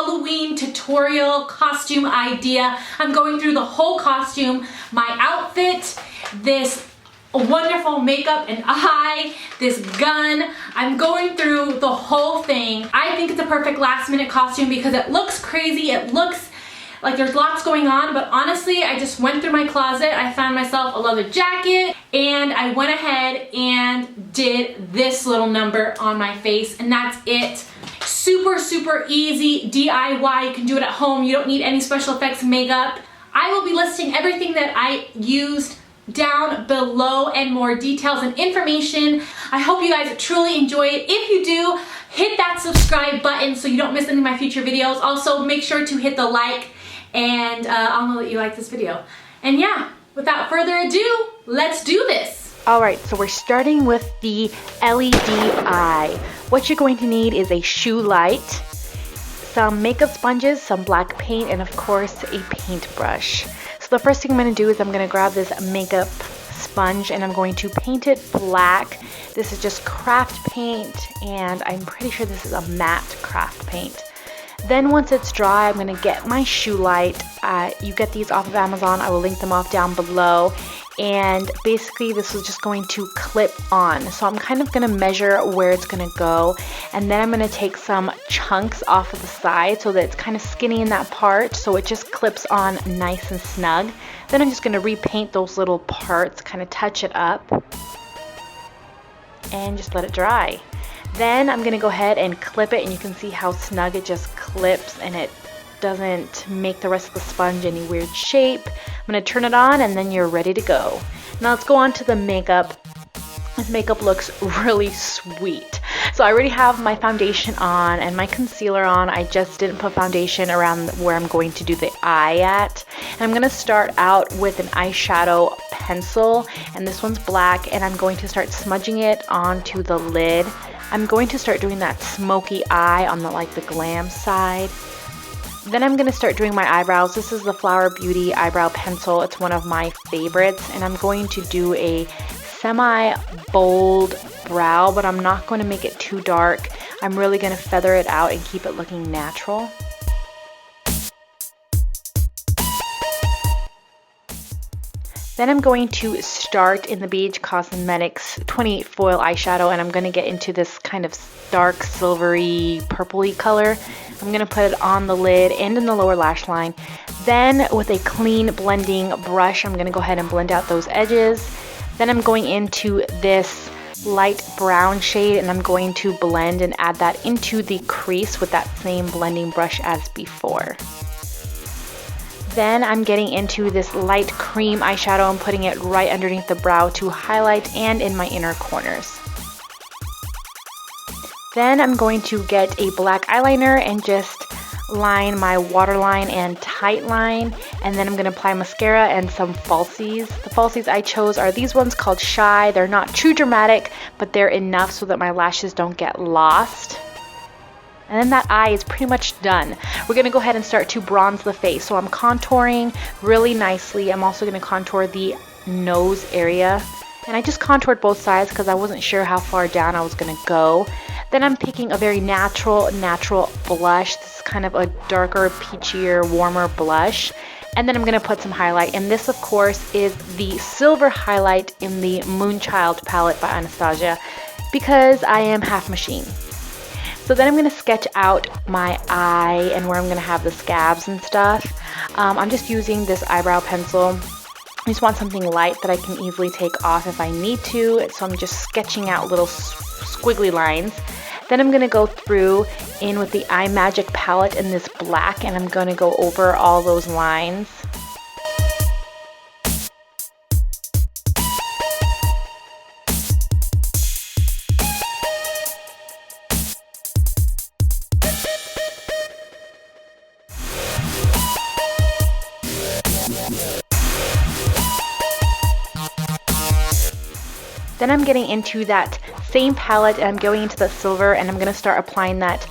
Halloween tutorial costume idea. I'm going through the whole costume, my outfit, this wonderful makeup and eye, this gun. I'm going through the whole thing. I think it's a perfect last minute costume because it looks crazy, it looks like there's lots going on, but honestly, I just went through my closet, I found myself a leather jacket, and I went ahead and did this little number on my face, and that's it. Super, super easy DIY. You can do it at home. You don't need any special effects makeup. I will be listing everything that I used down below and more details and information. I hope you guys truly enjoy it. If you do, hit that subscribe button so you don't miss any of my future videos. Also, make sure to hit the like, and I'll know that you like this video. And yeah, without further ado, let's do this. Alright, so we're starting with the LED eye. What you're going to need is a shoe light, some makeup sponges, some black paint, and of course a paintbrush. So the first thing I'm going to do is I'm going to grab this makeup sponge and I'm going to paint it black. This is just craft paint, and I'm pretty sure this is a matte craft paint. Then once it's dry, I'm going to get my shoe light. You get these off of Amazon. I will link them off down below. And basically this is just going to clip on. So I'm kind of going to measure where it's going to go. And then I'm going to take some chunks off of the side so that it's kind of skinny in that part. So it just clips on nice and snug. Then I'm just going to repaint those little parts, kind of touch it up. And just let it dry. Then I'm going to go ahead and clip it, and you can see how snug it just clips and it doesn't make the rest of the sponge any weird shape. I'm going to turn it on and then you're ready to go. Now let's go on to the makeup. This makeup looks really sweet. So I already have my foundation on and my concealer on. I just didn't put foundation around where I'm going to do the eye at. And I'm going to start out with an eyeshadow pencil, and this one's black, and I'm going to start smudging it onto the lid. I'm going to start doing that smoky eye on the glam side. Then I'm going to start doing my eyebrows. This is the Flower Beauty eyebrow pencil. It's one of my favorites, and I'm going to do a semi-bold brow, but I'm not going to make it too dark. I'm really going to feather it out and keep it looking natural. Then I'm going to start in the BH Cosmetics 28 Foil eyeshadow, and I'm going to get into this kind of dark silvery purpley color. I'm going to put it on the lid and in the lower lash line. Then with a clean blending brush, I'm going to go ahead and blend out those edges. Then I'm going into this light brown shade, and I'm going to blend and add that into the crease with that same blending brush as before. Then I'm getting into this light cream eyeshadow and putting it right underneath the brow to highlight and in my inner corners. Then I'm going to get a black eyeliner and just line my waterline and tight line, and then I'm going to apply mascara and some falsies. The falsies I chose are these ones called Shy. They're not too dramatic, but they're enough so that my lashes don't get lost. And then that eye is pretty much done. We're going to go ahead and start to bronze the face. So I'm contouring really nicely. I'm also going to contour the nose area. And I just contoured both sides because I wasn't sure how far down I was going to go. Then I'm picking a very natural blush. This is kind of a darker, peachier, warmer blush. And then I'm going to put some highlight. And this, of course, is the silver highlight in the Moonchild palette by Anastasia, because I am half machine. So then I'm going to sketch out my eye and where I'm going to have the scabs and stuff. I'm just using this eyebrow pencil. I just want something light that I can easily take off if I need to. So I'm just sketching out little squiggly lines. Then I'm going to go through in with the Eye Magic palette in this black, and I'm going to go over all those lines. Then I'm getting into that same palette, and I'm going into the silver, and I'm going to start applying that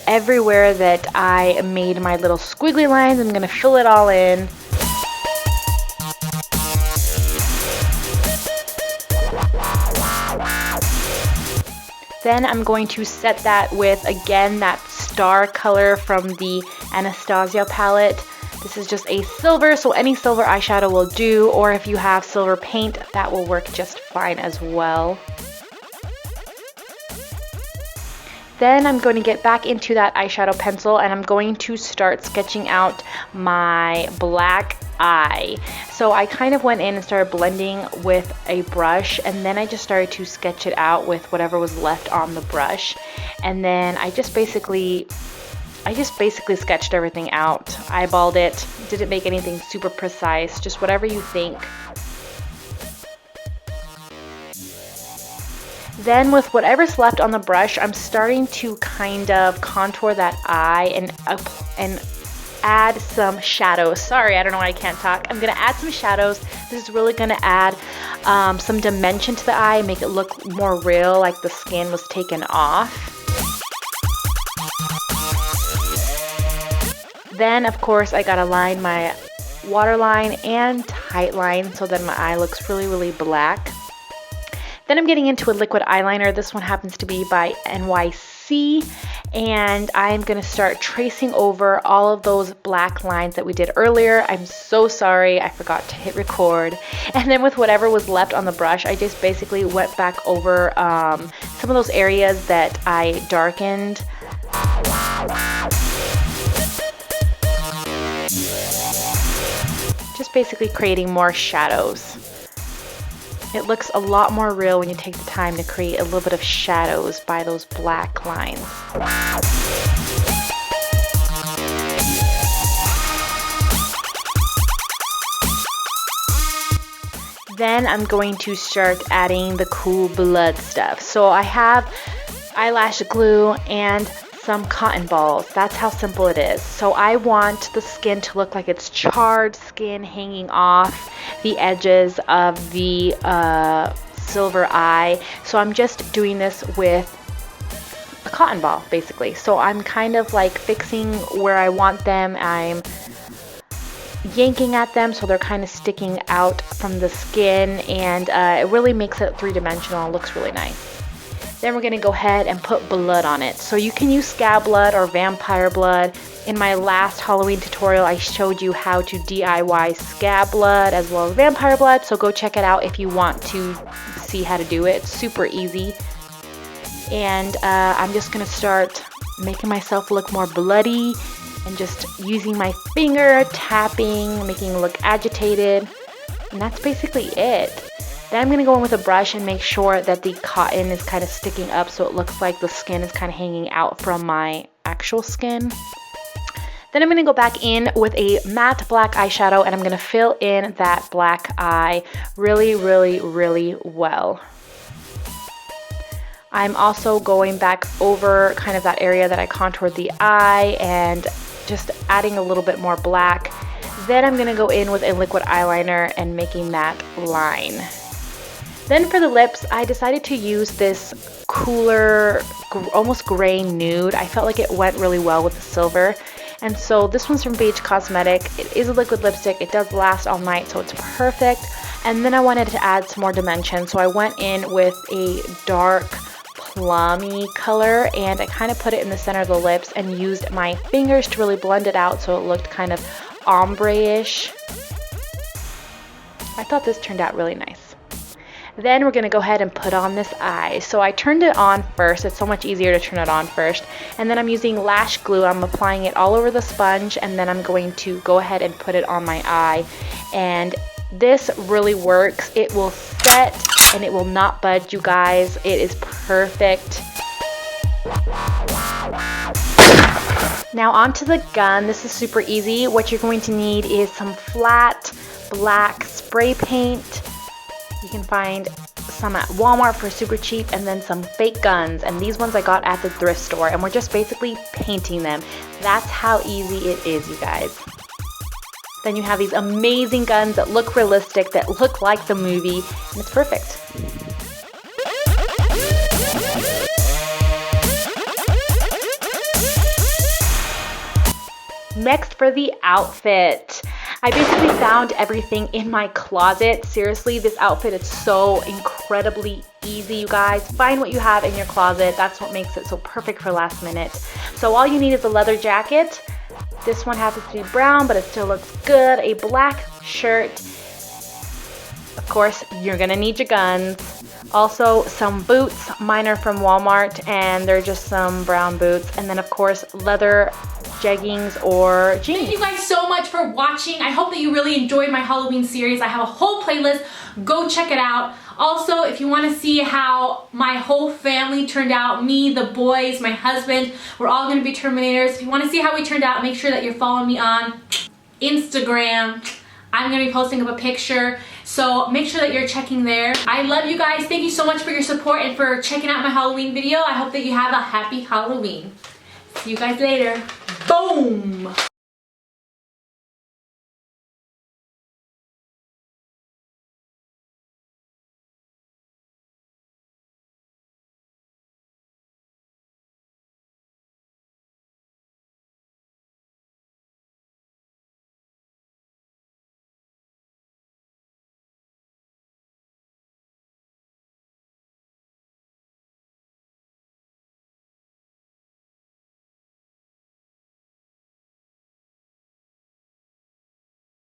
everywhere that I made my little squiggly lines. I'm going to fill it all in. Then I'm going to set that with, again, that star color from the Anastasia palette. This is just a silver, so any silver eyeshadow will do, or if you have silver paint, that will work just fine as well. Then I'm going to get back into that eyeshadow pencil and I'm going to start sketching out my black eye. So I kind of went in and started blending with a brush, and then I just started to sketch it out with whatever was left on the brush. And then I just basically sketched everything out, eyeballed it, didn't make anything super precise, just whatever you think. Then with whatever's left on the brush, I'm starting to kind of contour that eye and add some shadows. Sorry, I don't know why I can't talk. I'm going to add some shadows. This is really going to add some dimension to the eye, make it look more real, like the skin was taken off. Then, of course, I got to line my waterline and tightline so that my eye looks really, really black. Then I'm getting into a liquid eyeliner. This one happens to be by NYC, and I'm going to start tracing over all of those black lines that we did earlier. I'm so sorry, I forgot to hit record. And then with whatever was left on the brush, I just basically went back over some of those areas that I darkened. Just basically creating more shadows. It looks a lot more real when you take the time to create a little bit of shadows by those black lines. Then I'm going to start adding the cool blood stuff. So I have eyelash glue and some cotton balls. That's how simple it is. So I want the skin to look like it's charred skin hanging off the edges of the silver eye. So I'm just doing this with a cotton ball basically. So I'm kind of like fixing where I want them. I'm yanking at them so they're kind of sticking out from the skin, and it really makes it three-dimensional and looks really nice. Then we're going to go ahead and put blood on it. So you can use scab blood or vampire blood. In my last Halloween tutorial, I showed you how to DIY scab blood as well as vampire blood. So go check it out if you want to see how to do it. It's super easy. And I'm just going to start making myself look more bloody and just using my finger, tapping, making it look agitated. And that's basically it. Then I'm going to go in with a brush and make sure that the cotton is kind of sticking up so it looks like the skin is kind of hanging out from my actual skin. Then I'm going to go back in with a matte black eyeshadow and I'm going to fill in that black eye really, really, really well. I'm also going back over kind of that area that I contoured the eye and just adding a little bit more black. Then I'm going to go in with a liquid eyeliner and making that line. Then for the lips, I decided to use this cooler, almost gray nude. I felt like it went really well with the silver. And so this one's from Beige Cosmetic. It is a liquid lipstick. It does last all night, so it's perfect. And then I wanted to add some more dimension, so I went in with a dark plummy color and I kind of put it in the center of the lips and used my fingers to really blend it out so it looked kind of ombre-ish. I thought this turned out really nice. Then we're going to go ahead and put on this eye. So I turned it on first. It's so much easier to turn it on first. And then I'm using lash glue. I'm applying it all over the sponge and then I'm going to go ahead and put it on my eye. And this really works. It will set and it will not budge, you guys. It is perfect. Now onto the gun. This is super easy. What you're going to need is some flat black spray paint. You can find some at Walmart for super cheap, and then some fake guns, and these ones I got at the thrift store, and we're just basically painting them. That's how easy it is, you guys. Then you have these amazing guns that look realistic, that look like the movie, and it's perfect. Next for the outfit. I basically found everything in my closet. Seriously, this outfit is so incredibly easy, you guys. Find what you have in your closet. That's what makes it so perfect for last minute. So all you need is a leather jacket. This one happens to be brown, but it still looks good. A black shirt. Of course, you're gonna need your guns. Also, some boots. Mine are from Walmart, and they're just some brown boots. And then, of course, leather jeggings or jeans. Thank you guys so much for watching. I hope that you really enjoyed my Halloween series. I have a whole playlist. Go check it out. Also, if you want to see how my whole family turned out, me, the boys, my husband, we're all going to be Terminators. If you want to see how we turned out, make sure that you're following me on Instagram. I'm going to be posting up a picture, so make sure that you're checking there. I love you guys. Thank you so much for your support and for checking out my Halloween video. I hope that you have a happy Halloween. See you guys later. Boom!